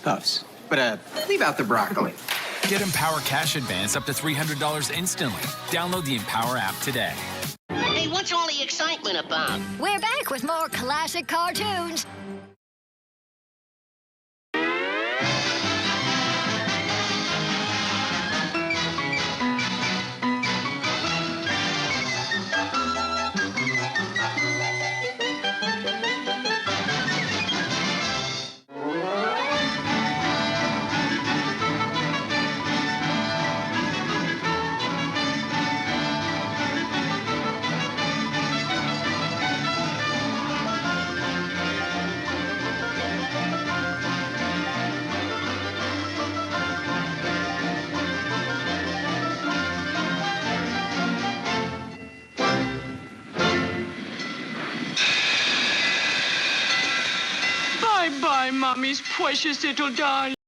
puffs. But, leave out the broccoli. Get Empower Cash Advance up to $300 instantly. Download the Empower app today. Hey, what's all the excitement about? We're back with more classic cartoons. Bye-bye, Mommy's precious little darling.